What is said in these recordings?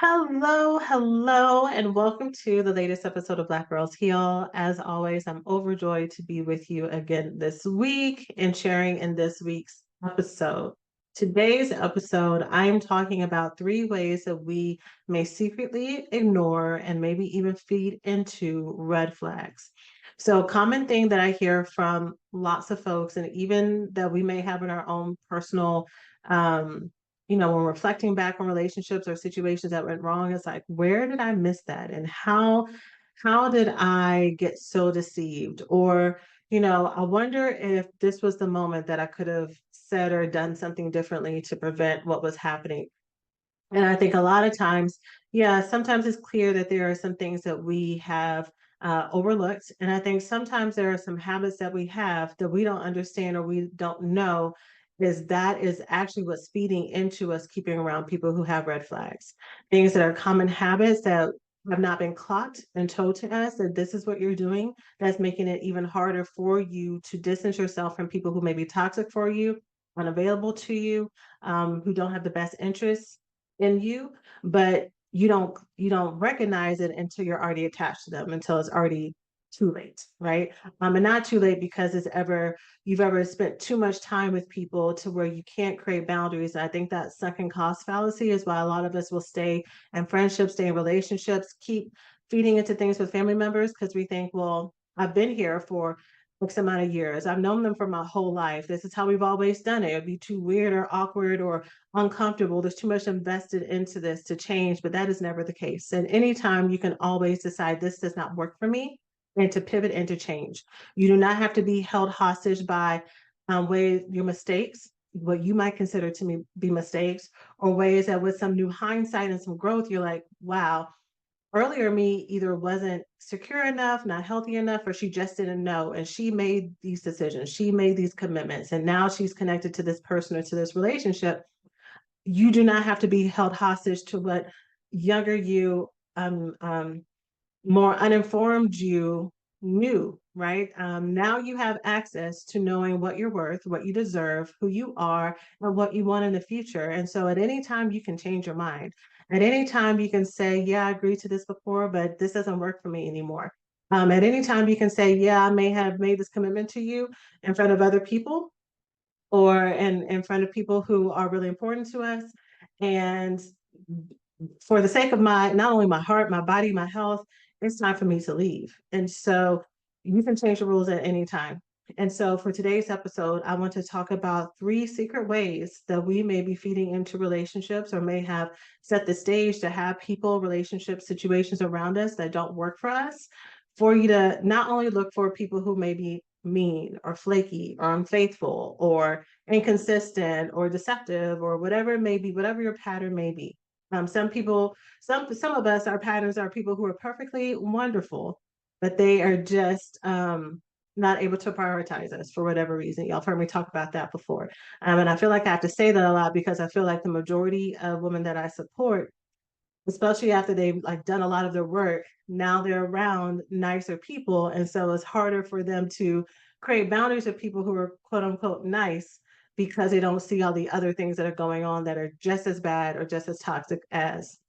Hello, and welcome to the latest episode of Black Girls Heal. As always, I'm overjoyed to be with you again this week and sharing in this week's episode. Today's episode, I am talking about 3 ways that we may secretly ignore and maybe even feed into red flags. So, common thing that I hear from lots of folks, and even that we may have in our own personal um, when reflecting back on relationships or situations that went wrong, it's like, where did I miss that? And how did I get so deceived? Or, I wonder if this was the moment that I could have said or done something differently to prevent what was happening. And I think a lot of times, yeah, sometimes it's clear that there are some things that we have overlooked. And I think sometimes there are some habits that we have that we don't understand or we don't know that is actually what's feeding into us keeping around people who have red flags. Things that are common habits that have not been clocked and told to us that this is what you're doing, that's making it even harder for you to distance yourself from people who may be toxic for you, unavailable to you, who don't have the best interests in you, but you don't recognize it until you're already attached to them, until it's already too late, right? And not too late because you've ever spent too much time with people to where you can't create boundaries. I think that second cost fallacy is why a lot of us will stay in friendships, stay in relationships, keep feeding into things with family members because we think, well, I've been here for X amount of years. I've known them for my whole life. This is how we've always done it. It'd be too weird or awkward or uncomfortable. There's too much invested into this to change, but that is never the case. And anytime you can always decide this does not work for me and to pivot and to change. You do not have to be held hostage by ways your mistakes, what you might consider to me be mistakes, or ways that with some new hindsight and some growth, you're like, wow, earlier me either wasn't secure enough, not healthy enough, or she just didn't know. And she made these decisions, she made these commitments, and now she's connected to this person or to this relationship. You do not have to be held hostage to what younger you, more uninformed you knew, right? Now you have access to knowing what you're worth, what you deserve, who you are, and what you want in the future. And so at any time, you can change your mind. At any time, you can say, yeah, I agreed to this before, but this doesn't work for me anymore. At any time, you can say, yeah, I may have made this commitment to you in front of other people or in front of people who are really important to us. And for the sake of not only my heart, my body, my health, it's time for me to leave. And so you can change the rules at any time. And so for today's episode, I want to talk about 3 secret ways that we may be feeding into relationships or may have set the stage to have people, relationships, situations around us that don't work for us, for you to not only look for people who may be mean or flaky or unfaithful or inconsistent or deceptive or whatever it may be, whatever your pattern may be. Some people, some of us, our patterns are people who are perfectly wonderful, but they are just not able to prioritize us for whatever reason. Y'all have heard me talk about that before. And I feel like I have to say that a lot because I feel like the majority of women that I support, especially after they've like done a lot of their work, now they're around nicer people. And so it's harder for them to create boundaries with people who are quote unquote nice because they don't see all the other things that are going on that are just as bad or just as toxic as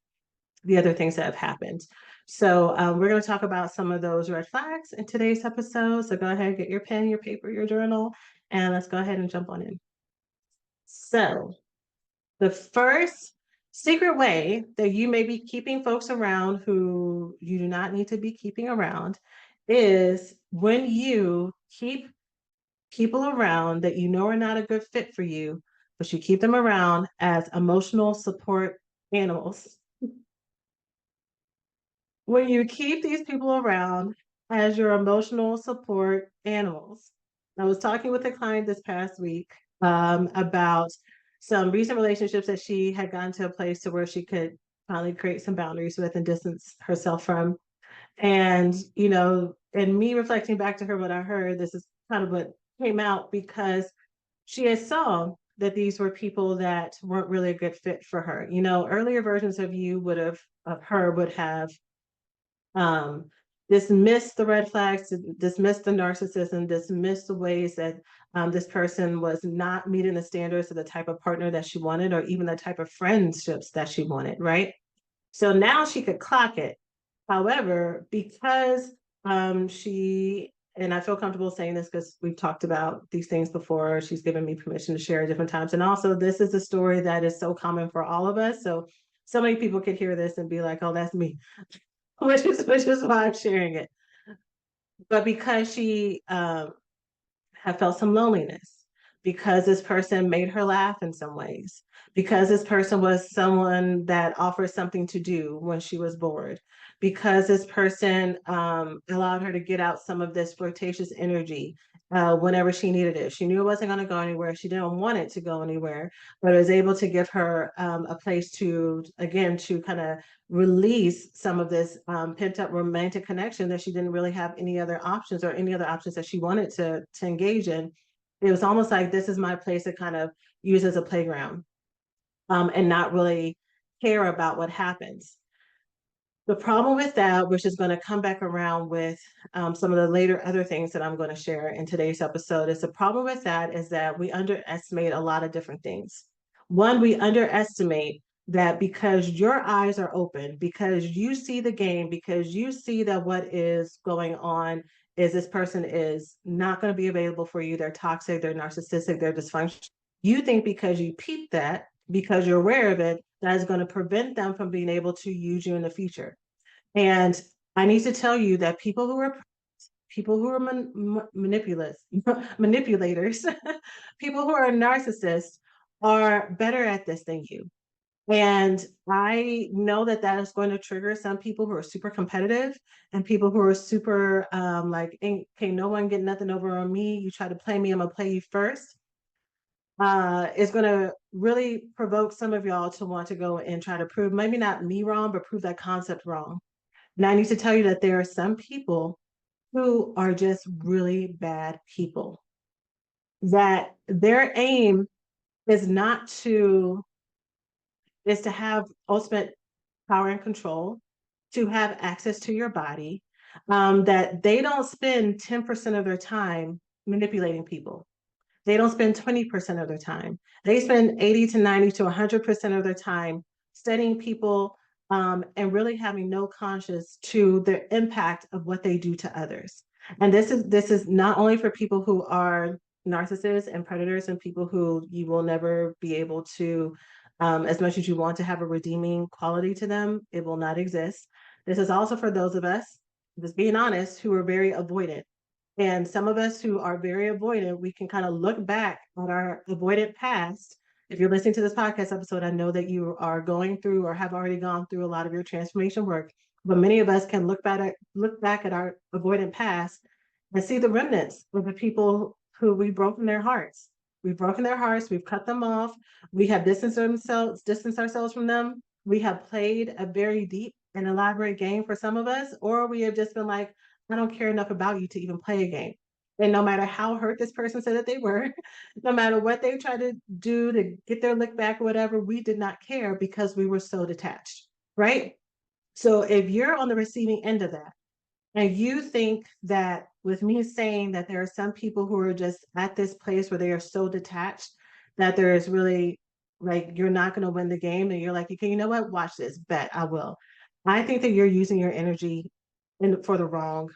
the other things that have happened. So we're going to talk about some of those red flags in today's episode. So go ahead, get your pen, your paper, your journal, and let's go ahead and jump on in. So the first secret way that you may be keeping folks around who you do not need to be keeping around is when you keep people around that you know are not a good fit for you, but you keep them around as emotional support animals. When you keep these people around as your emotional support animals. I was talking with a client this past week about some recent relationships that she had gotten to a place to where she could finally create some boundaries with and distance herself from. And, and me reflecting back to her what I heard, this is kind of what came out because she had saw that these were people that weren't really a good fit for her. Earlier versions of you of her would have um, dismiss the red flags, dismiss the narcissism, dismiss the ways that this person was not meeting the standards of the type of partner that she wanted, or even the type of friendships that she wanted, right? So now she could clock it. However, because she, and I feel comfortable saying this because we've talked about these things before, she's given me permission to share at different times. And also, this is a story that is so common for all of us. So many people could hear this and be like, oh, that's me, which is why I'm sharing it. But because she have felt some loneliness, because this person made her laugh in some ways, because this person was someone that offered something to do when she was bored, because this person allowed her to get out some of this flirtatious energy whenever she needed it. She knew it wasn't going to go anywhere. She didn't want it to go anywhere, but it was able to give her a place to, again, to kind of release some of this pent up romantic connection that she didn't really have any other options or any other options that she wanted to engage in. It was almost like this is my place to kind of use as a playground and not really care about what happens. The problem with that, which is going to come back around with some of the later other things that I'm going to share in today's episode, is the problem with that is that we underestimate a lot of different things. One, we underestimate that because your eyes are open, because you see the game, because you see that what is going on is this person is not going to be available for you. They're toxic, they're narcissistic, they're dysfunctional. You think because you peep that, because you're aware of it, that is going to prevent them from being able to use you in the future. And I need to tell you that people who are manipulators, people who are narcissists are better at this than you. And I know that that is going to trigger some people who are super competitive and people who are super like, okay, no one get nothing over on me. You try to play me, I'm gonna play you first. Is going to really provoke some of y'all to want to go and try to prove, maybe not me wrong, but prove that concept wrong. And I need to tell you that there are some people who are just really bad people, that their aim is not to, is to have ultimate power and control, to have access to your body, that they don't spend 10% of their time manipulating people. They don't spend 20% of their time. They spend 80 to 90 to 100% of their time studying people and really having no conscience to the impact of what they do to others. And this is not only for people who are narcissists and predators and people who you will never be able to, as much as you want to have a redeeming quality to them, it will not exist. This is also for those of us, just being honest, who are very avoidant. And some of us who are very avoidant, we can kind of look back on our avoidant past. If you're listening to this podcast episode, I know that you are going through or have already gone through a lot of your transformation work. But many of us can look back at our avoidant past and see the remnants of the people who we've broken their hearts. We've broken their hearts, we've cut them off, we have distanced ourselves from them. We have played a very deep and elaborate game for some of us, or we have just been like, I don't care enough about you to even play a game. And no matter how hurt this person said that they were, no matter what they tried to do to get their lick back or whatever, we did not care because we were so detached, right? So if you're on the receiving end of that, and you think that with me saying that there are some people who are just at this place where they are so detached that there is really like you're not going to win the game, and you're like, okay, you know what? Watch this. Bet I will. I think that you're using your energy for the wrong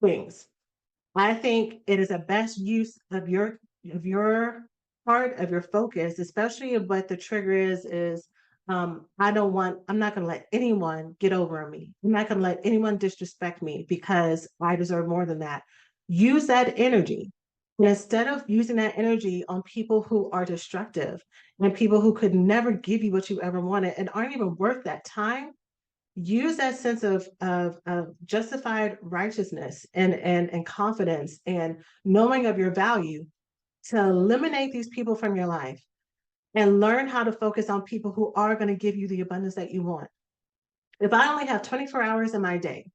things. I think it is a best use of your part of your focus, especially if what the trigger is I'm not gonna let anyone get over on me. I'm not gonna let anyone disrespect me because I deserve more than that. Use that energy. And instead of using that energy on people who are destructive and people who could never give you what you ever wanted and aren't even worth that time, use that sense of justified righteousness and confidence and knowing of your value to eliminate these people from your life and learn how to focus on people who are going to give you the abundance that you want. If I only have 24 hours in my day,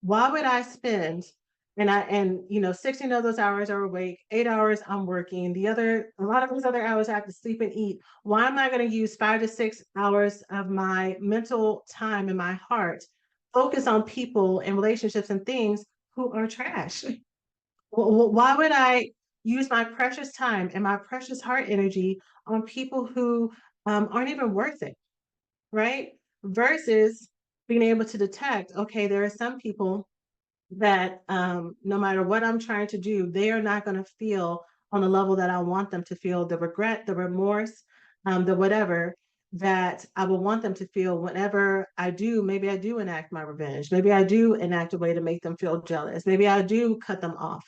why would I spend, and 16 of those hours are awake, 8 hours I'm working, a lot of those other hours I have to sleep and eat. Why am I going to use 5 to 6 hours of my mental time and my heart focus on people and relationships and things who are trash? Why would I use my precious time and my precious heart energy on people who aren't even worth it, right? versus being able to detect, okay, there are some people that no matter what I'm trying to do, they are not going to feel on the level that I want them to feel, the regret, the remorse, the whatever that I will want them to feel whenever I do. Maybe I do enact my revenge. Maybe I do enact a way to make them feel jealous. Maybe I do cut them off.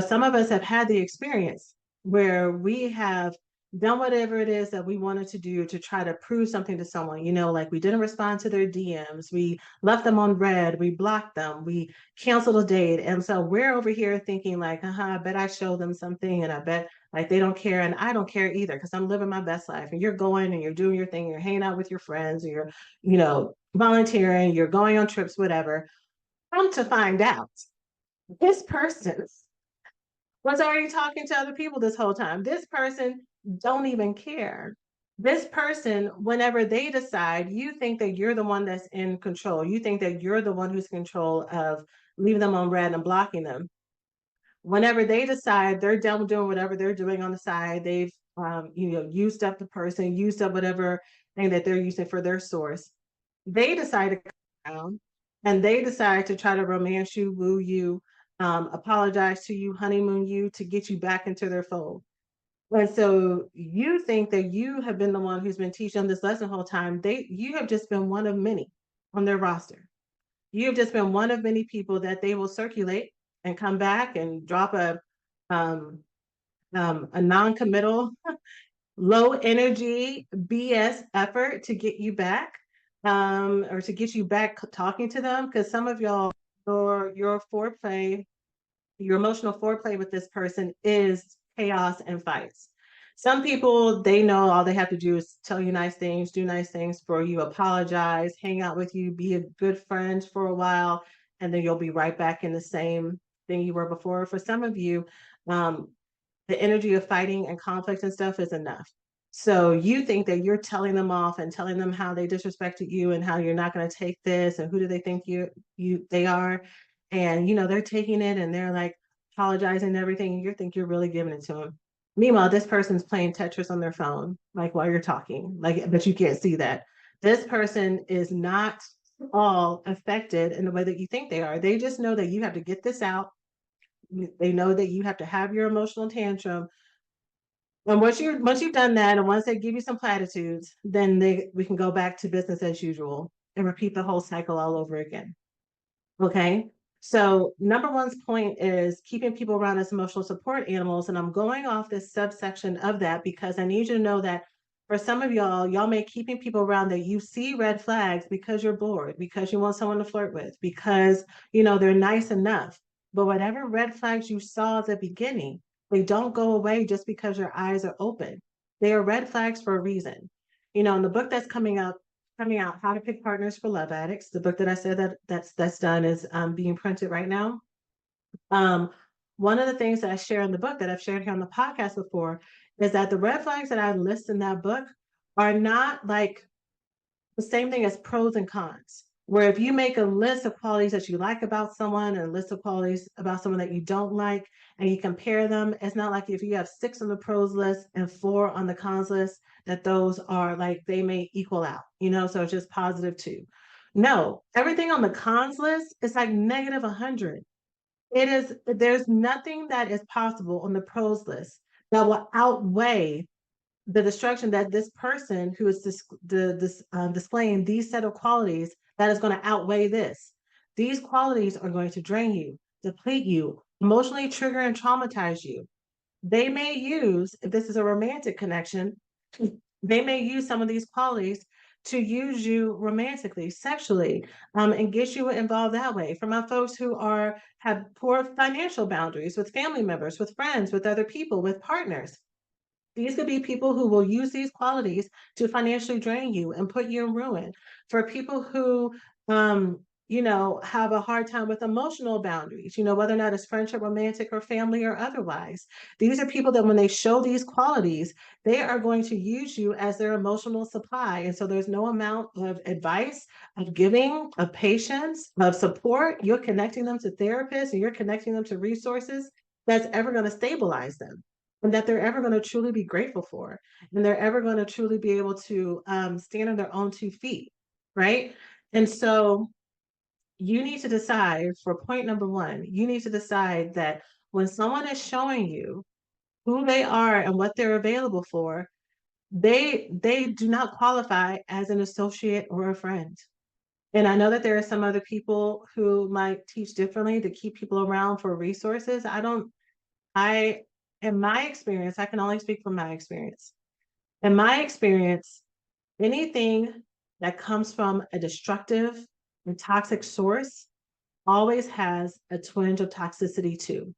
Some of us have had the experience where we have done whatever it is that we wanted to do to try to prove something to someone. Like we didn't respond to their DMs, we left them on red, we blocked them, we canceled a date. And so we're over here thinking like, I bet I showed them something and I bet like they don't care. And I don't care either because I'm living my best life. And you're going and you're doing your thing, you're hanging out with your friends, or you're volunteering, you're going on trips, whatever. Come to find out, this person was already talking to other people this whole time. This person don't even care. This person, whenever they decide, you think that you're the one that's in control. You think that you're the one who's in control of leaving them on red and blocking them. Whenever they decide they're done doing whatever they're doing on the side, they've used up the person, used up whatever thing that they're using for their source. They decide to come around and they decide to try to romance you, woo you, apologize to you, honeymoon you to get you back into their fold. And so you think that you have been the one who's been teaching them this lesson the whole time. You have just been one of many on their roster. You have just been one of many people that they will circulate and come back and drop a non-committal, low energy BS effort to get you back, or to get you back talking to them. Because some of y'all, your foreplay, your emotional foreplay with this person is chaos and fights. Some people, they know all they have to do is tell you nice things, do nice things for you, apologize, hang out with you, be a good friend for a while, and then you'll be right back in the same thing you were before. For some of you, the energy of fighting and conflict and stuff is enough. So you think that you're telling them off and telling them how they disrespected you and how you're not going to take this and who do they think they are, and they're taking it and they're like apologizing and everything. You think you're really giving it to them. Meanwhile, this person's playing Tetris on their phone, like while you're talking, like, but you can't see that. This person is not all affected in the way that you think they are. They just know that you have to get this out. They know that you have to have your emotional tantrum. And once you've done that, and once they give you some platitudes, then we can go back to business as usual and repeat the whole cycle all over again. Okay. So number one's point is keeping people around as emotional support animals. And I'm going off this subsection of that because I need you to know that for some of y'all may keeping people around that you see red flags because you're bored, because you want someone to flirt with, because they're nice enough. But whatever red flags you saw at the beginning, they don't go away just because your eyes are open. They are red flags for a reason. In the book that's coming out, How to Pick Partners for Love Addicts, the book that I said that's done is being printed right now. One of the things that I share in the book that I've shared here on the podcast before is that the red flags that I list in that book are not like the same thing as pros and cons. Where if you make a list of qualities that you like about someone and a list of qualities about someone that you don't like, and you compare them, it's not like if you have 6 on the pros list and 4 on the cons list, that those are like they may equal out, so it's just +2. No, everything on the cons list is like -100. There's nothing that is possible on the pros list that will outweigh the destruction that this person who is displaying these set of qualities that is going to outweigh this. These qualities are going to drain you, deplete you, emotionally trigger and traumatize you. They may use, if this is a romantic connection, they may use some of these qualities to use you romantically, sexually, and get you involved that way. For my folks who have poor financial boundaries with family members, with friends, with other people, with partners, these could be people who will use these qualities to financially drain you and put you in ruin. For people who, have a hard time with emotional boundaries, whether or not it's friendship, romantic, or family, or otherwise. These are people that when they show these qualities, they are going to use you as their emotional supply. And so there's no amount of advice, of giving, of patience, of support. You're connecting them to therapists and you're connecting them to resources that's ever going to stabilize them, and that they're ever going to truly be grateful for, and they're ever going to truly be able to stand on their own 2 feet. right? And so you need to decide for point number one, you need to decide that when someone is showing you who they are and what they're available for, they do not qualify as an associate or a friend. And I know that there are some other people who might teach differently to keep people around for resources. I, in my experience, I can only speak from my experience. In my experience, anything that comes from a destructive and toxic source always has a twinge of toxicity too.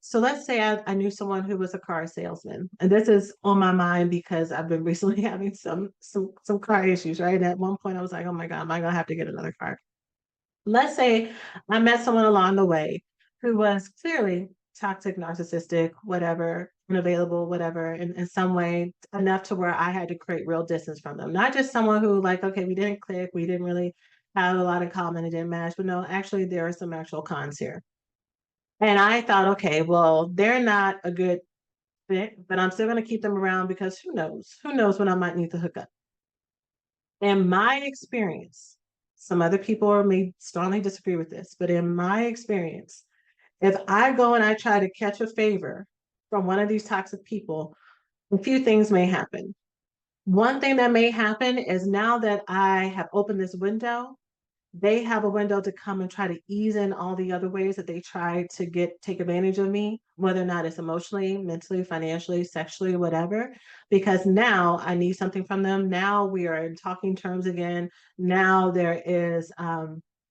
So let's say I knew someone who was a car salesman, and this is on my mind because I've been recently having some car issues, right? And at one point I was like, oh my God, am I gonna have to get another car? Let's say I met someone along the way who was clearly toxic, narcissistic, whatever, unavailable, whatever, in some way, enough to where I had to create real distance from them. Not just someone who, like, okay, we didn't click, we didn't really have a lot in common, it didn't match, but no, actually, there are some actual cons here. And I thought, okay, well, they're not a good fit, but I'm still going to keep them around because who knows? Who knows when I might need to hook up? In my experience, some other people may strongly disagree with this, but in my experience, if I go and I try to catch a favor from one of these toxic people, a few things may happen. One thing that may happen is now that I have opened this window, they have a window to come and try to ease in all the other ways that they try to take advantage of me, whether or not it's emotionally, mentally, financially, sexually, whatever, because now I need something from them. Now we are in talking terms again. Now there is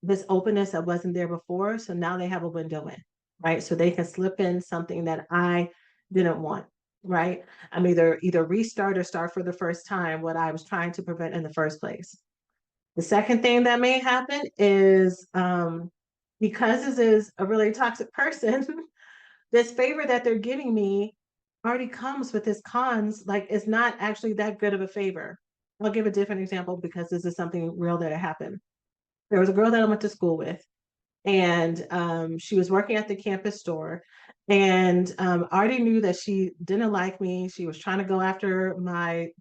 this openness that wasn't there before. So now they have a window in, right? So they can slip in something that I didn't want. Right. I'm either restart or start for the first time what I was trying to prevent in the first place. The second thing that may happen is because this is a really toxic person, this favor that they're giving me already comes with its cons. Like it's not actually that good of a favor. I'll give a different example because this is something real that happened. There was a girl that I went to school with, and she was working at the campus store. And I already knew that she didn't like me. She was trying to go after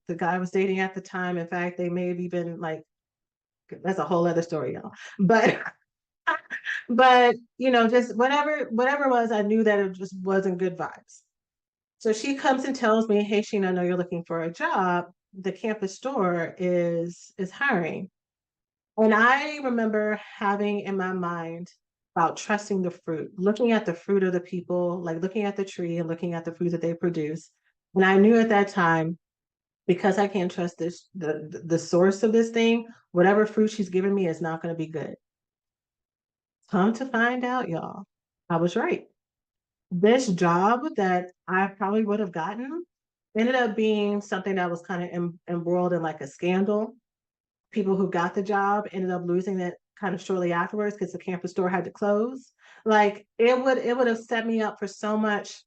the guy I was dating at the time. In fact, they may have even like that's a whole other story, y'all. But just whatever it was, I knew that it just wasn't good vibes. So she comes and tells me, "Hey, Sheena, I know you're looking for a job. The campus store is hiring." And I remember having in my mind about trusting the fruit, looking at the fruit of the people, like looking at the tree and looking at the fruit that they produce. And I knew at that time, because I can't trust the source of this thing, whatever fruit she's giving me is not going to be good. Come to find out, y'all, I was right. This job that I probably would have gotten ended up being something that was kind of embroiled in like a scandal. People who got the job ended up losing it kind of shortly afterwards because the campus store had to close. Like it would have set me up for so much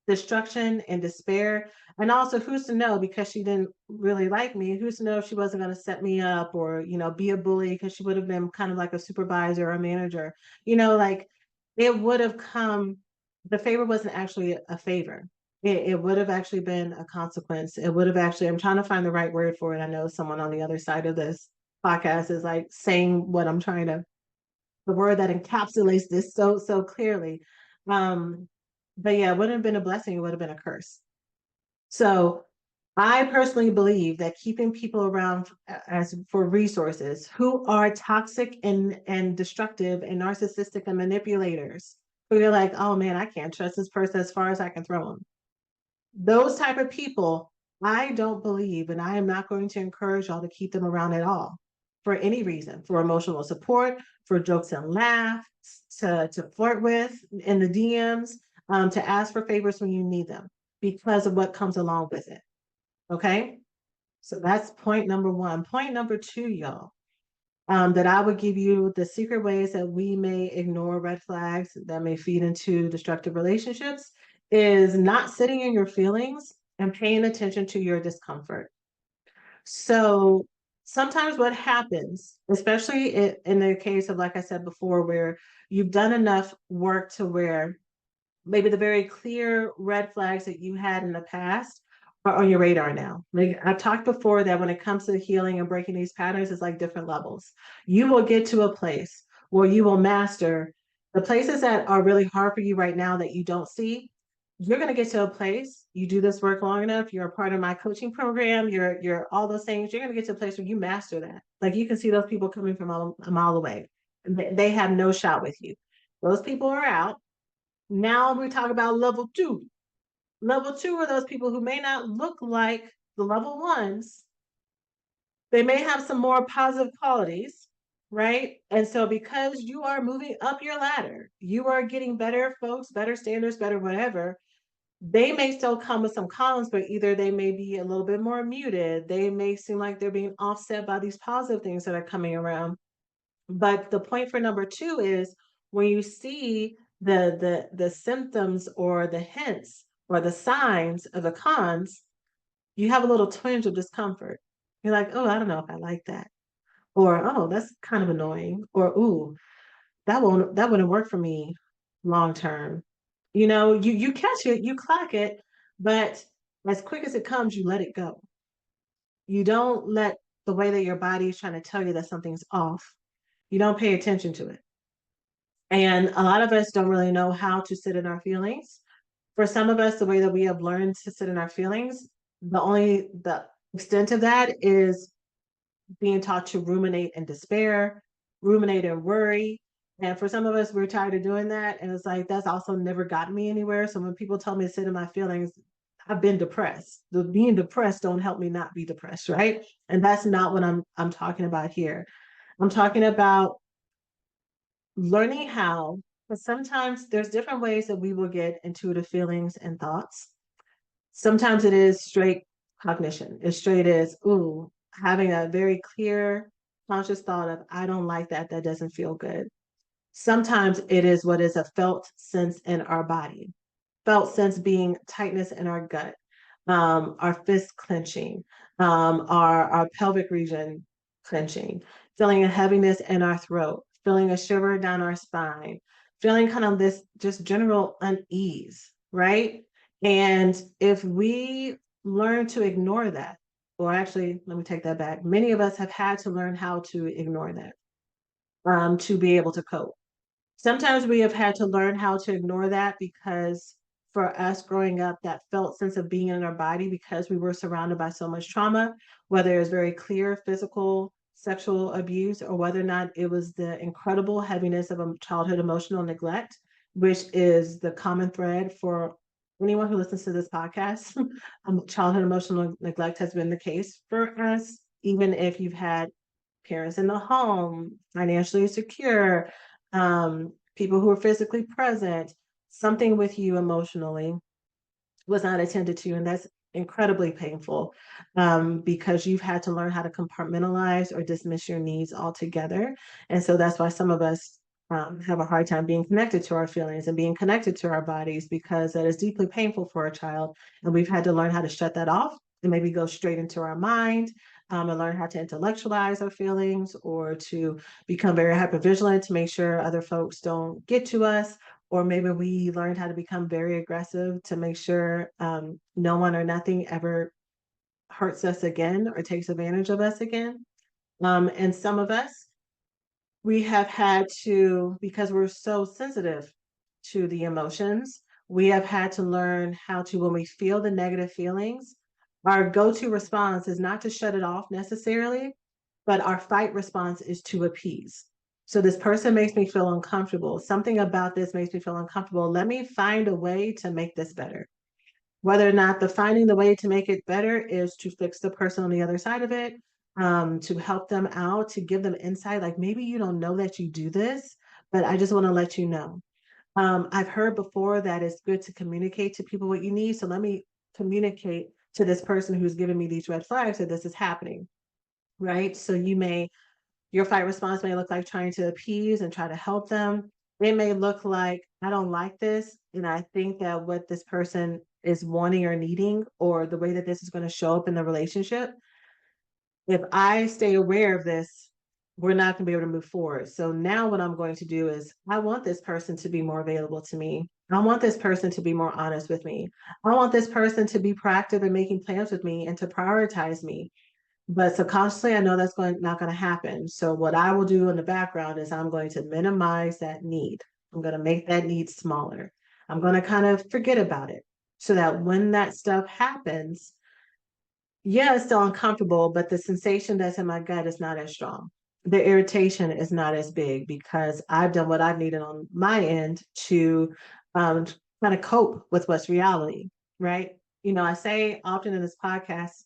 destruction and despair. And also, who's to know because she didn't really like me, who's to know if she wasn't going to set me up or, be a bully because she would have been kind of like a supervisor or a manager, like it would have come, the favor wasn't actually a favor. It would have actually been a consequence. It would have actually, I'm trying to find the right word for it. I know someone on the other side of this podcast is like saying what I'm trying to, the word that encapsulates this so clearly. Um, but yeah, it wouldn't have been a blessing, it would have been a curse. So I personally believe that keeping people around as for resources who are toxic and destructive and narcissistic and manipulators, who you're like, oh man, I can't trust this person as far as I can throw them. Those type of people, I don't believe, and I am not going to encourage y'all to keep them around at all for any reason, for emotional support, for jokes and laughs, to flirt with in the DMs, to ask for favors when you need them because of what comes along with it. Okay. So that's point number one. Point number two, y'all, that I would give you the secret ways that we may ignore red flags that may feed into destructive relationships is not sitting in your feelings and paying attention to your discomfort. So sometimes what happens, especially in the case of, like I said before, where you've done enough work to where maybe the very clear red flags that you had in the past are on your radar now. Like I've talked before that when it comes to healing and breaking these patterns, it's like different levels. You will get to a place where you will master the places that are really hard for you right now that you don't see. You're going to get to a place, you do this work long enough, you're a part of my coaching program, you're all those things, you're going to get to a place where you master that. Like you can see those people coming from a mile away. They have no shot with you. Those people are out. Now we talk about level two. Level two are those people who may not look like the level ones. They may have some more positive qualities, right? And so, because you are moving up your ladder, you are getting better folks, better standards, better whatever. They may still come with some cons, but either they may be a little bit more muted. They may seem like they're being offset by these positive things that are coming around. But the point for number two is when you see the symptoms or the hints or the signs of the cons, you have a little twinge of discomfort. You're like, oh, I don't know if I like that. Or, oh, that's kind of annoying. Or, ooh, that wouldn't work for me long term. You catch it, you clock it, but as quick as it comes, you let it go. You don't let the way that your body is trying to tell you that something's off. You don't pay attention to it. And a lot of us don't really know how to sit in our feelings. For some of us, the way that we have learned to sit in our feelings, the extent of that is being taught to ruminate and despair, ruminate and worry. And for some of us, we're tired of doing that. And it's like that's also never gotten me anywhere. So when people tell me to sit in my feelings, I've been depressed. The being depressed don't help me not be depressed, right? And that's not what I'm talking about here. I'm talking about learning how, because sometimes there's different ways that we will get intuitive feelings and thoughts. Sometimes it is straight cognition. It's straight as, ooh, having a very clear, conscious thought of, I don't like that. That doesn't feel good. Sometimes it is what is a felt sense in our body, felt sense being tightness in our gut, our fist clenching, our pelvic region clenching, feeling a heaviness in our throat, feeling a shiver down our spine, feeling kind of this just general unease, right? And if we learn to ignore that, or actually, let me take that back. Many of us have had to learn how to ignore that to be able to cope. Sometimes we have had to learn how to ignore that because for us growing up, that felt sense of being in our body because we were surrounded by so much trauma, whether it was very clear physical, sexual abuse, or whether or not it was the incredible heaviness of a childhood emotional neglect, which is the common thread for anyone who listens to this podcast. Childhood emotional neglect has been the case for us, even if you've had parents in the home, financially secure, people who are physically present, something with you emotionally was not attended to. And that's incredibly painful because you've had to learn how to compartmentalize or dismiss your needs altogether. And so that's why some of us have a hard time being connected to our feelings and being connected to our bodies because that is deeply painful for a child. And we've had to learn how to shut that off and maybe go straight into our mind and learn how to intellectualize our feelings or to become very hypervigilant to make sure other folks don't get to us. Or maybe we learned how to become very aggressive to make sure no one or nothing ever hurts us again or takes advantage of us again. And some of us, we have had to, because we're so sensitive to the emotions, we have had to learn how to, when we feel the negative feelings, our go-to response is not to shut it off necessarily, but our fight response is to appease. So this person makes me feel uncomfortable. Something about this makes me feel uncomfortable. Let me find a way to make this better. Whether or not the finding the way to make it better is to fix the person on the other side of it, to help them out, to give them insight. Like maybe you don't know that you do this, but I just want to let you know. I've heard before that it's good to communicate to people what you need. So let me communicate to this person who's giving me these red flags that this is happening, right? So your fight response may look like trying to appease and try to help them. It may look like, I don't like this. And I think that what this person is wanting or needing, or the way that this is going to show up in the relationship, if I stay aware of this, we're not going to be able to move forward. So now what I'm going to do is I want this person to be more available to me. I want this person to be more honest with me. I want this person to be proactive in making plans with me and to prioritize me. But subconsciously, I know that's not going to happen. So what I will do in the background is I'm going to minimize that need. I'm going to make that need smaller. I'm going to kind of forget about it so that when that stuff happens, yeah, it's still uncomfortable, but the sensation that's in my gut is not as strong. The irritation is not as big because I've done what I've needed on my end to um, kind of cope with what's reality, right? I say often in this podcast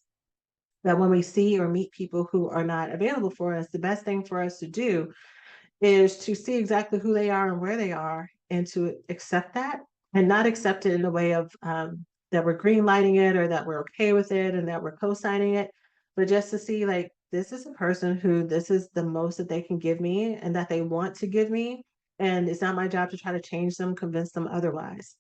that when we see or meet people who are not available for us, the best thing for us to do is to see exactly who they are and where they are and to accept that and not accept it in the way of that we're green lighting it or that we're okay with it and that we're co-signing it, but just to see like this is a person who this is the most that they can give me and that they want to give me. And it's not my job to try to change them, convince them otherwise.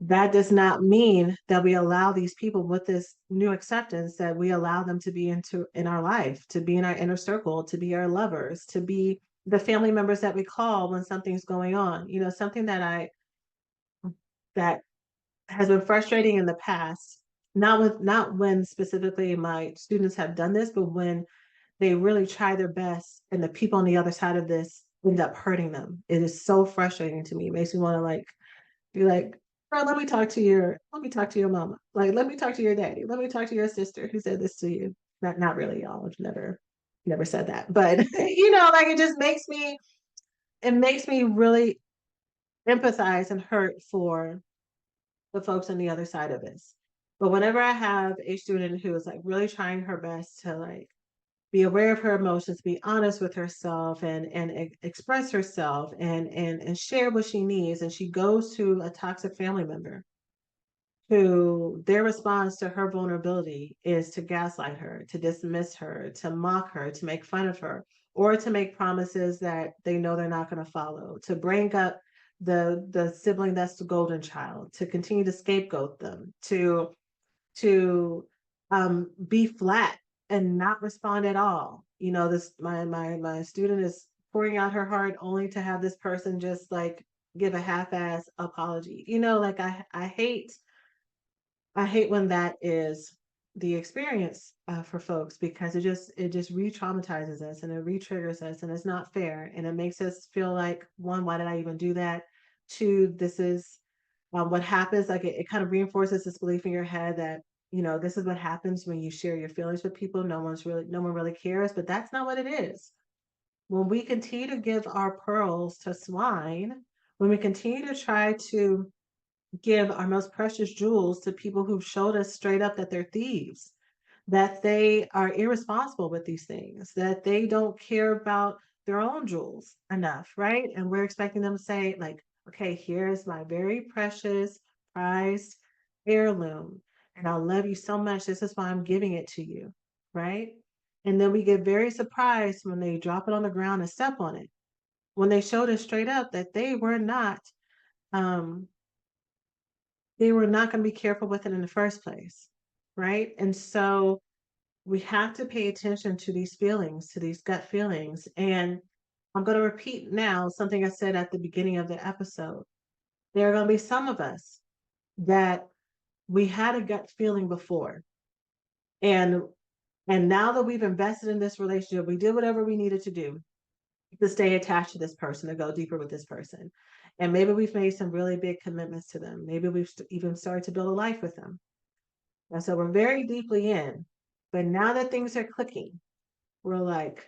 That does not mean that we allow these people with this new acceptance that we allow them to be in our life, to be in our inner circle, to be our lovers, to be the family members that we call when something's going on. Something that has been frustrating in the past, not when specifically my students have done this, but when they really try their best and the people on the other side of this end up hurting them. It is so frustrating to me. It makes me want to like be like, girl, let me talk to your mama. Like, let me talk to your daddy. Let me talk to your sister who said this to you. Not really, y'all. I've never said that. But like it makes me really empathize and hurt for the folks on the other side of this. But whenever I have a student who is like really trying her best to like be aware of her emotions, be honest with herself and express herself and share what she needs. And she goes to a toxic family member who their response to her vulnerability is to gaslight her, to dismiss her, to mock her, to make fun of her, or to make promises that they know they're not going to follow, to bring up the sibling that's the golden child, to continue to scapegoat them, to be flat and not respond at all. This my student is pouring out her heart only to have this person just like give a half-ass apology. Like I hate when that is the experience for folks because it just re-traumatizes us and it re-triggers us and it's not fair and it makes us feel like one, why did I even do that? Two, this is what happens. Like it kind of reinforces this belief in your head that this is what happens when you share your feelings with people. No one really cares, but that's not what it is. When we continue to give our pearls to swine, when we continue to try to give our most precious jewels to people who've showed us straight up that they're thieves, that they are irresponsible with these things, that they don't care about their own jewels enough, right? And we're expecting them to say, like, okay, here's my very precious, prized heirloom, and I'll love you so much. This is why I'm giving it to you, right? And then we get very surprised when they drop it on the ground and step on it. When they showed us straight up that um, they were not going to be careful with it in the first place, right? And so we have to pay attention to these feelings, to these gut feelings. And I'm going to repeat now something I said at the beginning of the episode. There are going to be some of us that we had a gut feeling before. And now that we've invested in this relationship, we did whatever we needed to do to stay attached to this person, to go deeper with this person. And maybe we've made some really big commitments to them. Maybe we've even started to build a life with them. And so we're very deeply in. But now that things are clicking, we're like,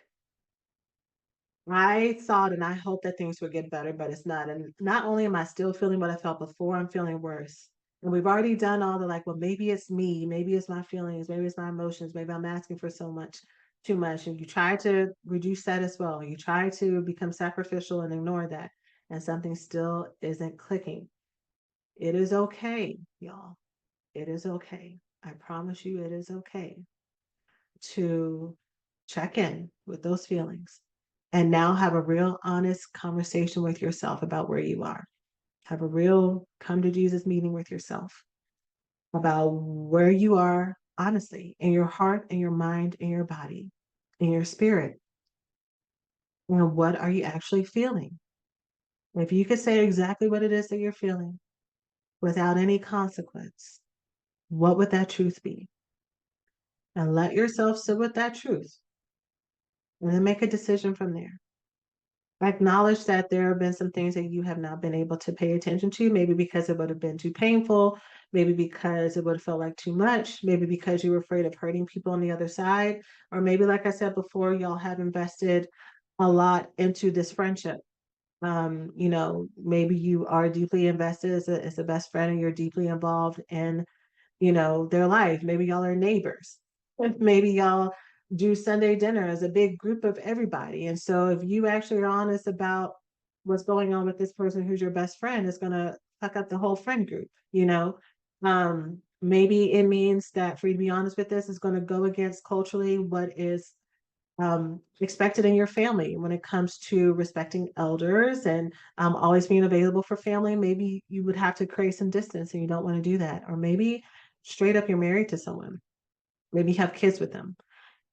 I thought and I hope that things would get better, but it's not. And not only am I still feeling what I felt before, I'm feeling worse. And we've already done all the like, well, maybe it's me, maybe it's my feelings, maybe it's my emotions, maybe I'm asking for so much, too much. And you try to reduce that as well. You try to become sacrificial and ignore that. And something still isn't clicking. It is okay, y'all. It is okay. I promise you, it is okay to check in with those feelings and now have a real honest conversation with yourself about where you are. Have a real come to Jesus meeting with yourself about where you are honestly in your heart, in your mind, in your body, in your spirit. And what are you actually feeling? If you could say exactly what it is that you're feeling without any consequence, what would that truth be? And let yourself sit with that truth and then make a decision from there. Acknowledge that there have been some things that you have not been able to pay attention to, maybe because it would have been too painful, maybe because it would have felt like too much, maybe because you were afraid of hurting people on the other side, or maybe, like I said before, y'all have invested a lot into this friendship. Maybe you are deeply invested as a best friend and you're deeply involved in their life. Maybe y'all are neighbors. Maybe y'all do Sunday dinner as a big group of everybody. And so if you actually are honest about what's going on with this person who's your best friend, it's gonna fuck up the whole friend group. Maybe it means that for you to be honest with this is going to go against culturally what is expected in your family when it comes to respecting elders and always being available for family. Maybe you would have to create some distance and you don't want to do that. Or maybe straight up you're married to someone. Maybe you have kids with them.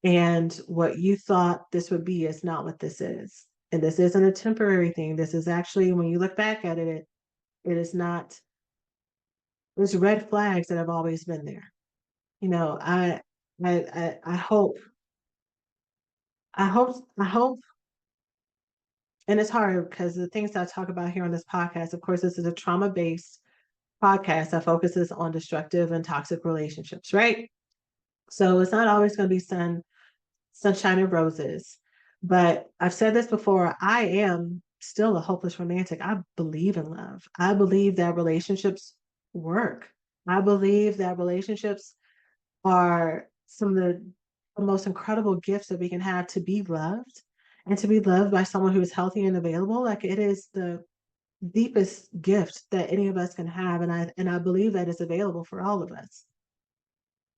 And what you thought this would be is not what this is. And this isn't a temporary thing. This is actually, when you look back at it is not, there's red flags that have always been there. You know, I hope, and it's hard because the things that I talk about here on this podcast, of course, this is a trauma-based podcast that focuses on destructive and toxic relationships, right? So it's not always going to be sunshine and roses. But I've said this before, I am still a hopeless romantic. I believe in love. I believe that relationships work. I believe that relationships are some of the most incredible gifts that we can have, to be loved and to be loved by someone who is healthy and available. Like, it is the deepest gift that any of us can have. And I believe that is available for all of us.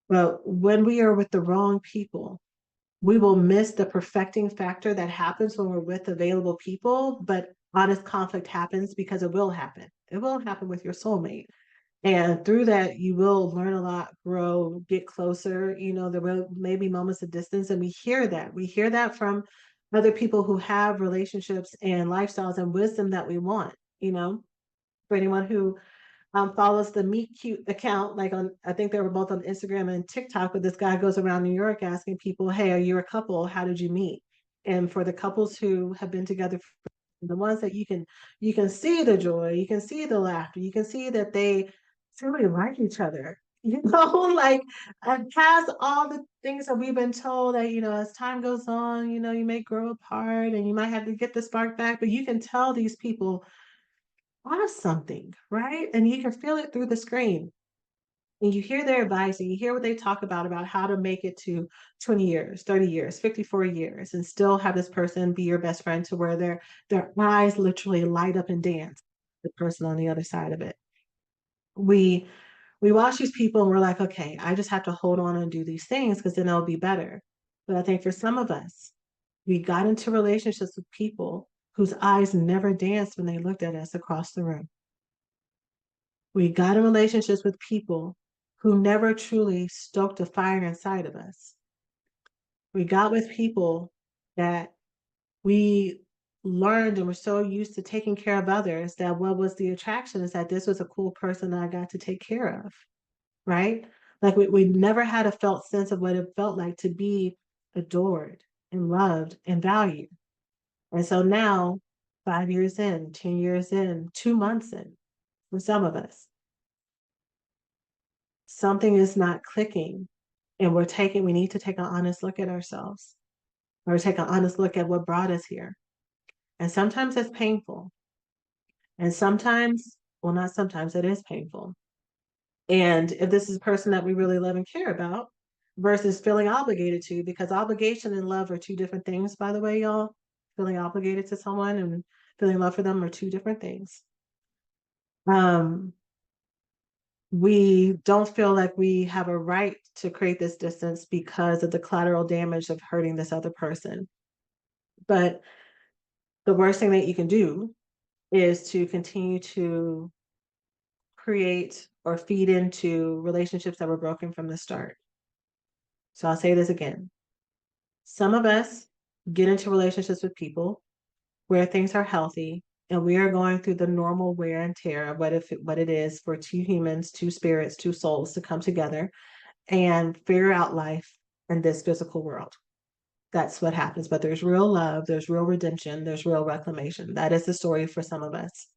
But when we are with the wrong people, we will miss the perfecting factor that happens when we're with available people. But honest conflict happens because it will happen. It will happen with your soulmate. And through that, you will learn a lot, grow, get closer. There will maybe moments of distance. And we hear that. We hear that from other people who have relationships and lifestyles and wisdom that we want. For anyone who follows the Meet Cute account, like I think they were both on Instagram and TikTok, but this guy goes around New York asking people, hey, are you a couple? How did you meet? And for the couples who have been together, the ones that you can see the joy, you can see the laughter, you can see that they truly like each other. Like, past all the things that we've been told that, as time goes on, you may grow apart and you might have to get the spark back, but you can tell these people are something, right? And you can feel it through the screen. And you hear their advice and you hear what they talk about how to make it to 20 years, 30 years, 54 years, and still have this person be your best friend, to where their eyes literally light up and dance, the person on the other side of it. We we watch these people and we're like, okay, I just have to hold on and do these things because then it'll be better. But I think for some of us, we got into relationships with people whose eyes never danced when they looked at us across the room. We got in relationships with people who never truly stoked a fire inside of us. We got with people that we learned and were so used to taking care of others that what was the attraction is that this was a cool person that I got to take care of, right? Like, we never had a felt sense of what it felt like to be adored and loved and valued. And so now, 5 years in, 10 years in, 2 months in, for some of us, something is not clicking, and we need to take an honest look at ourselves, or take an honest look at what brought us here. And sometimes it's painful. And sometimes, well, not sometimes, it is painful. And if this is a person that we really love and care about, versus feeling obligated to, because obligation and love are two different things, by the way, y'all. Feeling obligated to someone and feeling love for them are two different things. We don't feel like we have a right to create this distance because of the collateral damage of hurting this other person. But the worst thing that you can do is to continue to create or feed into relationships that were broken from the start. So I'll say this again. Some of us get into relationships with people where things are healthy And we are going through the normal wear and tear of what it is for two humans, two spirits, two souls to come together and figure out life in this physical world. That's what happens. But there's real love, there's real redemption, there's real reclamation. That is the story for some of us.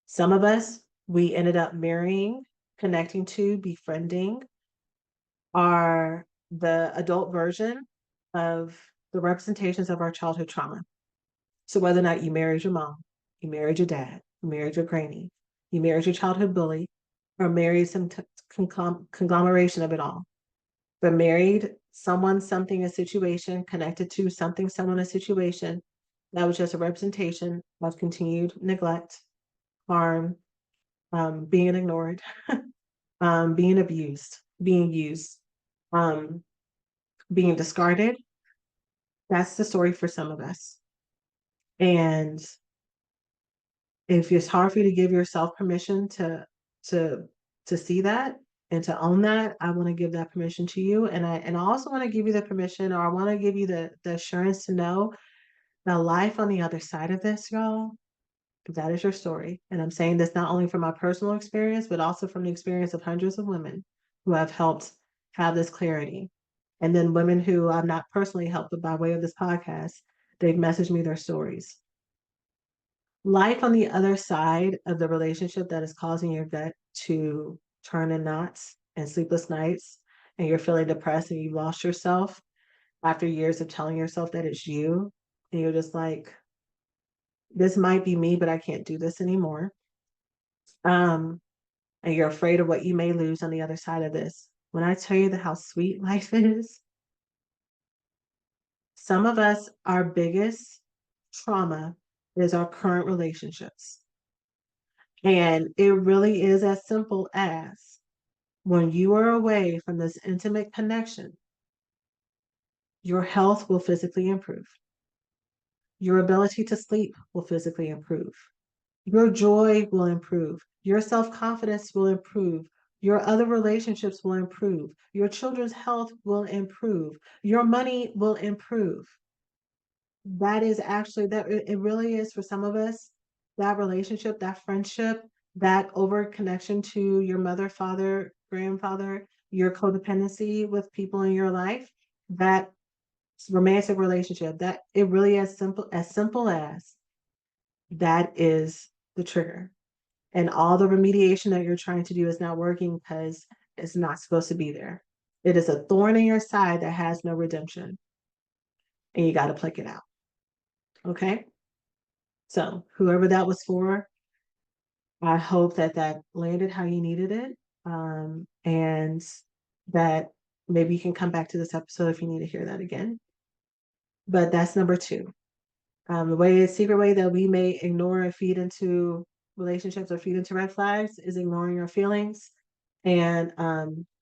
Some of us, we ended up marrying, connecting to, befriending, are the adult version of the representations of our childhood trauma. So whether or not you married your mom, you married your dad, you married your granny, you married your childhood bully, or married some conglomeration of it all, but married someone, something, a situation, connected to something, someone, a situation, that was just a representation of continued neglect, harm, being ignored, being abused, being used, um, being discarded. That's the story for some of us. And if it's hard for you to give yourself permission to to see that and to own that, I want to give that permission to you. And I also want to give you the permission, or I want to give you the assurance to know that life on the other side of this, y'all, that is your story. And I'm saying this not only from my personal experience, but also from the experience of hundreds of women who have helped have this clarity. And then women who I've not personally helped, but by way of this podcast, they've messaged me their stories. Life on the other side of the relationship that is causing your gut to turn in knots and sleepless nights, and you're feeling depressed and you lost yourself after years of telling yourself that it's you, and you're just like, this might be me, but I can't do this anymore. Um, and you're afraid of what you may lose on the other side of this. When I tell you how sweet life is, some of us, our biggest trauma is our current relationships. And it really is as simple as when you are away from this intimate connection, your health will physically improve. Your ability to sleep will physically improve. Your joy will improve. Your self confidence will improve. Your other relationships will improve. Your children's health will improve. Your money will improve. That is actually, that it really is for some of us, that relationship, that friendship, that over connection to your mother, father, grandfather, your codependency with people in your life, that romantic relationship, that it really as simple as that is the trigger. And all the remediation that you're trying to do is not working because it's not supposed to be there. It is a thorn in your side that has no redemption, and you got to pluck it out. Okay. So, whoever that was for, I hope that that landed how you needed it. And that maybe you can come back to this episode if you need to hear that again. But that's number two. The secret way that we may ignore and feed into relationships or feed into red flags is ignoring our feelings and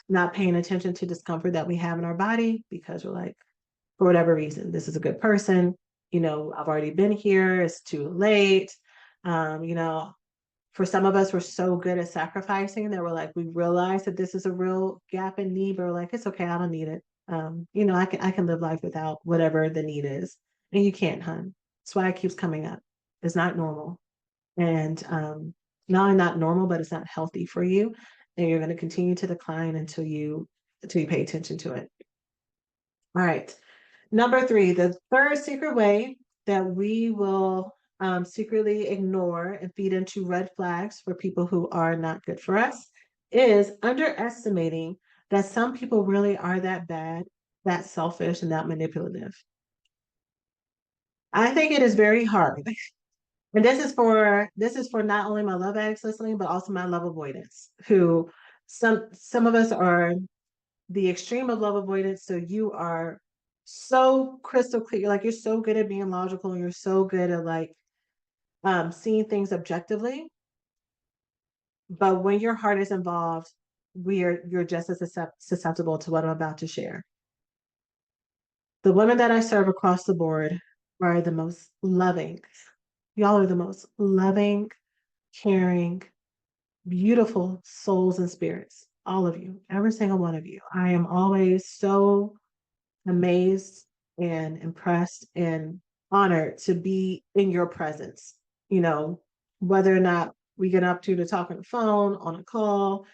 not paying attention to discomfort that we have in our body because we're like, for whatever reason, this is a good person. You know, I've already been here. It's too late. You know, for some of us, we're so good at sacrificing that we're like, we realize that this is a real gap in need, but we're like, it's okay, I don't need it. You know, I can live life without whatever the need is. And you can't, hun. That's why it keeps coming up. It's not normal. And not only not normal, but it's not healthy for you. And you're going to continue to decline until you pay attention to it. All right. Number three, the third secret way that we will secretly ignore and feed into red flags for people who are not good for us is underestimating that some people really are that bad, that selfish, and that manipulative. I think it is very hard. And this is for not only my love addicts listening, but also my love avoidance, who some of us are the extreme of love avoidance. So you are so crystal clear, like you're so good at being logical and you're so good at like seeing things objectively. But when your heart is involved, you're just as susceptible to what I'm about to share. The women that I serve across the board are the most loving. Y'all are the most loving, caring, beautiful souls and spirits. All of you, every single one of you. I am always so amazed and impressed and honored to be in your presence. you know, whether or not we get up to talk on the phone, on a call,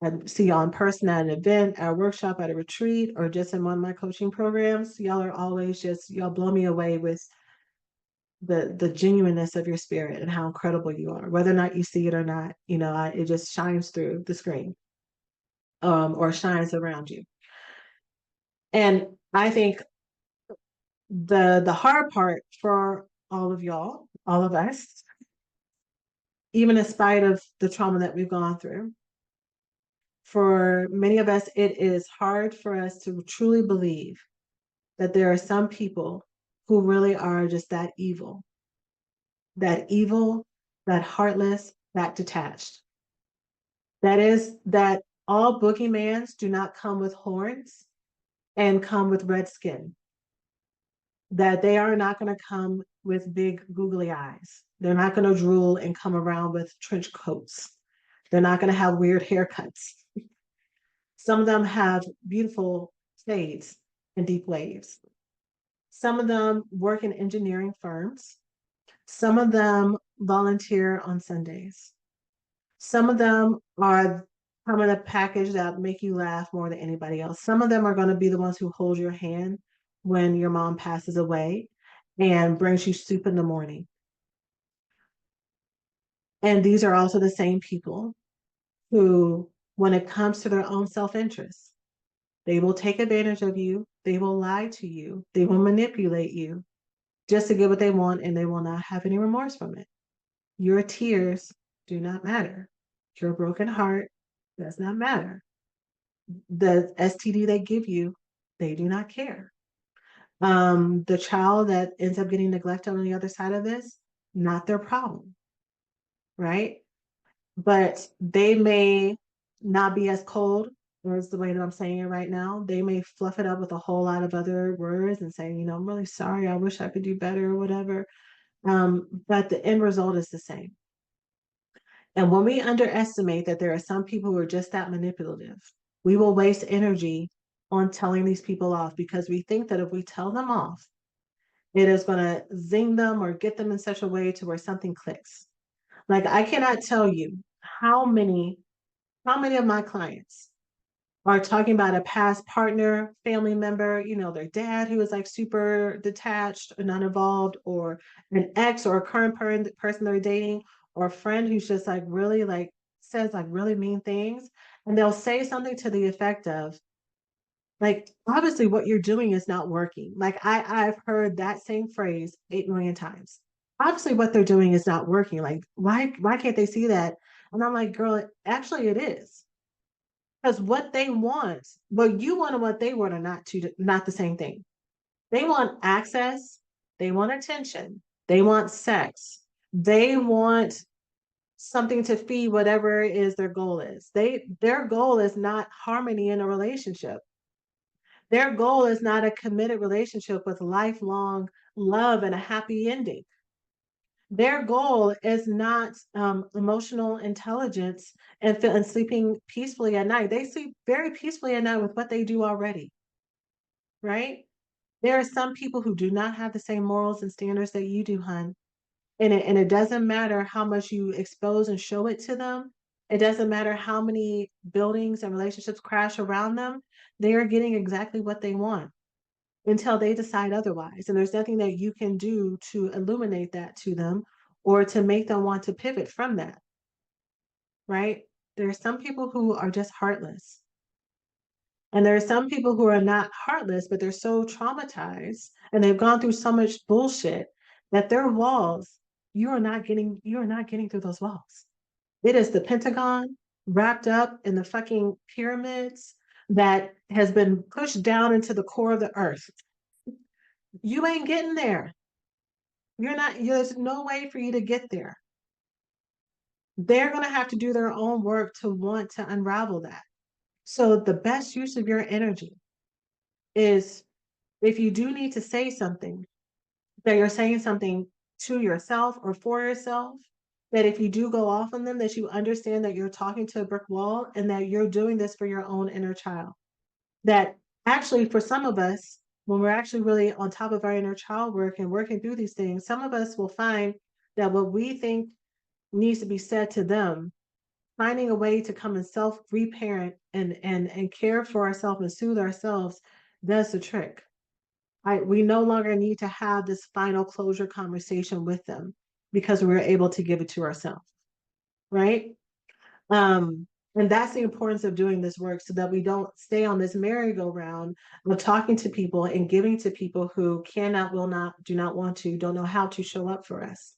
and see y'all in person at an event, at a workshop, at a retreat, or just in one of my coaching programs, y'all are always just, y'all blow me away with the genuineness of your spirit and how incredible you are, whether or not you see it or not. It just shines through the screen, or shines around you. And I think the hard part for all of y'all, all of us, even in spite of the trauma that we've gone through, for many of us, it is hard for us to truly believe that there are some people who really are just that evil, that heartless, that detached. That is, that all boogeymans do not come with horns and come with red skin, that they are not going to come with big googly eyes. They're not going to drool and come around with trench coats. They're not going to have weird haircuts. Some of them have beautiful shades and deep waves. Some of them work in engineering firms. Some of them volunteer on Sundays. Some of them are come in a package that make you laugh more than anybody else. Some of them are going to be the ones who hold your hand when your mom passes away and brings you soup in the morning. And these are also the same people who, when it comes to their own self-interest, they will take advantage of you, they will lie to you, they will manipulate you just to get what they want, and they will not have any remorse from it. Your tears do not matter. Your broken heart does not matter. The STD they give you, they do not care. The child that ends up getting neglected on the other side of this, not their problem, right? But they may not be as cold, or is the way that I'm saying it right now. They may fluff it up with a whole lot of other words and say, I'm really sorry, I wish I could do better or whatever. But the end result is the same. And when we underestimate that there are some people who are just that manipulative, we will waste energy on telling these people off, because we think that if we tell them off, it is going to zing them or get them in such a way to where something clicks. Like, I cannot tell you how many of my clients are talking about a past partner, family member, their dad who is like super detached and uninvolved, or an ex or a current person they're dating, or a friend who's just like really like says like really mean things. And they'll say something to the effect of, like, obviously what you're doing is not working. Like, I've heard that same phrase 8 million times. Obviously what they're doing is not working. Like, why can't they see that? And I'm like, girl, actually it is. Because what they want, what you want and what they want are not the same thing. They want access, they want attention, they want sex, they want something to feed whatever is their goal is. Their goal is not harmony in a relationship. Their goal is not a committed relationship with lifelong love and a happy ending. Their goal is not emotional intelligence and sleeping peacefully at night. They sleep very peacefully at night with what they do already, right? There are some people who do not have the same morals and standards that you do, hun. And it doesn't matter how much you expose and show it to them. It doesn't matter how many buildings and relationships crash around them. They are getting exactly what they want until they decide otherwise. And there's nothing that you can do to illuminate that to them or to make them want to pivot from that, right? There are some people who are just heartless. And there are some people who are not heartless, but they're so traumatized and they've gone through so much bullshit that their walls, you are not getting through those walls. It is the Pentagon wrapped up in the fucking pyramids that has been pushed down into the core of the earth. You ain't getting there. There's no way for you to get there. They're going to have to do their own work to want to unravel that. So the best use of your energy is, if you do need to say something, that you're saying something to yourself or for yourself, that if you do go off on them, that you understand that you're talking to a brick wall and that you're doing this for your own inner child. That actually, for some of us, when we're actually really on top of our inner child work and working through these things, some of us will find that what we think needs to be said to them, finding a way to come and self reparent and care for ourselves and soothe ourselves does the trick. We no longer need to have this final closure conversation with them because we're able to give it to ourselves, right? Um, and that's the importance of doing this work so that we don't stay on this merry-go-round of talking to people and giving to people who cannot, will not, do not want to, don't know how to show up for us.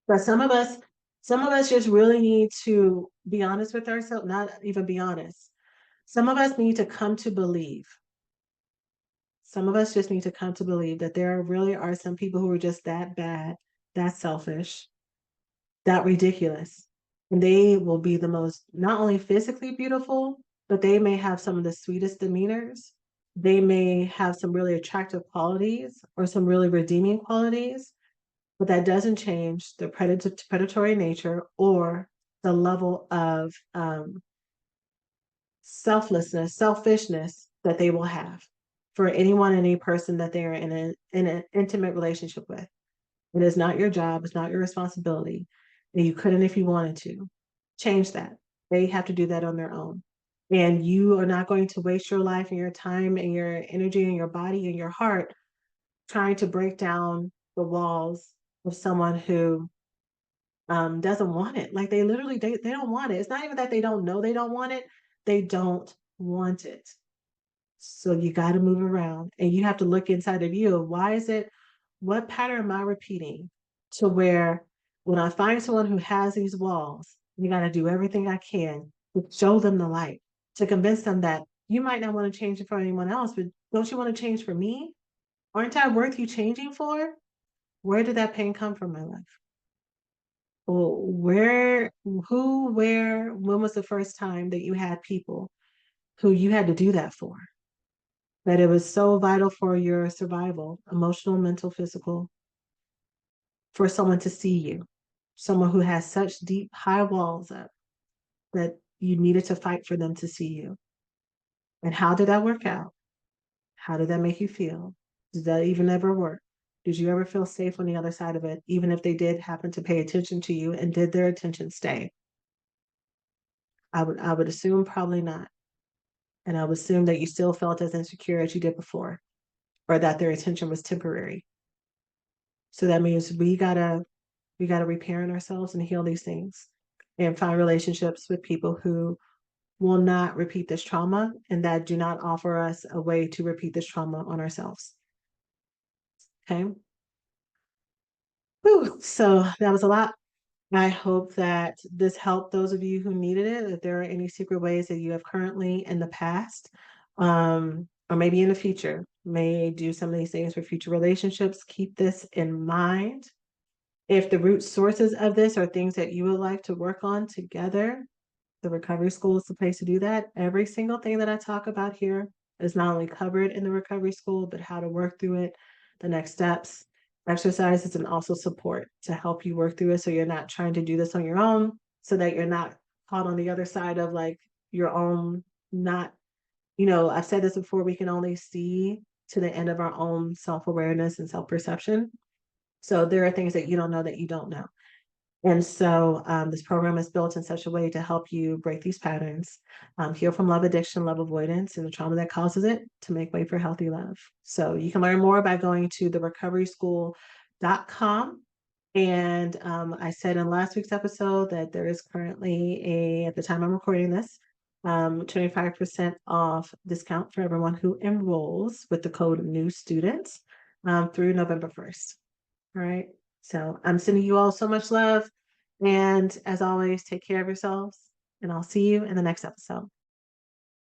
But some of us just really need to be honest with ourselves, not even be honest. Some of us need to come to believe. Some of us just need to come to believe that there really are some people who are just that bad, that selfish, that ridiculous. And they will be the most, not only physically beautiful, but they may have some of the sweetest demeanors. They may have some really attractive qualities or some really redeeming qualities, but that doesn't change the predatory nature or the level of selfishness that they will have for anyone and any person that they are in an intimate relationship with. It is not your job, it's not your responsibility. And you couldn't if you wanted to. Change that. They have to do that on their own. And you are not going to waste your life and your time and your energy and your body and your heart trying to break down the walls of someone who doesn't want it. Like they literally they don't want it. It's not even that they don't know they don't want it. They don't want it. So you got to move around and you have to look inside of you. Why is it, what pattern am I repeating to where when I find someone who has these walls, you got to do everything I can to show them the light, to convince them that you might not want to change it for anyone else, but don't you want to change for me? Aren't I worth you changing for? Where did that pain come from in my life? Well, when was the first time that you had people who you had to do that for? That it was so vital for your survival, emotional, mental, physical, for someone to see you, someone who has such deep, high walls up that you needed to fight for them to see you. And how did that work out? How did that make you feel? Did that even ever work? Did you ever feel safe on the other side of it, even if they did happen to pay attention to you and did their attention stay? I would assume probably not. And I would assume that you still felt as insecure as you did before, or that their attention was temporary. So that means we gotta reparent ourselves and heal these things and find relationships with people who will not repeat this trauma and that do not offer us a way to repeat this trauma on ourselves. Okay. Whew. So that was a lot. I hope that this helped those of you who needed it. If there are any secret ways that you have currently in the past, or maybe in the future, may do some of these things for future relationships, keep this in mind. If the root sources of this are things that you would like to work on together, the recovery school is the place to do that. Every single thing that I talk about here is not only covered in the recovery school, but how to work through it, the next steps, exercises, and also support to help you work through it so you're not trying to do this on your own, so that you're not caught on the other side of like your own, not, I've said this before, we can only see to the end of our own self-awareness and self-perception. So there are things that you don't know that you don't know. And so this program is built in such a way to help you break these patterns, heal from love addiction, love avoidance, and the trauma that causes it to make way for healthy love. So you can learn more by going to therecoveryschool.com. And I said in last week's episode that there is currently at the time I'm recording this, 25% off discount for everyone who enrolls with the code new students through November 1st. All right. So I'm sending you all so much love. And as always, take care of yourselves. And I'll see you in the next episode.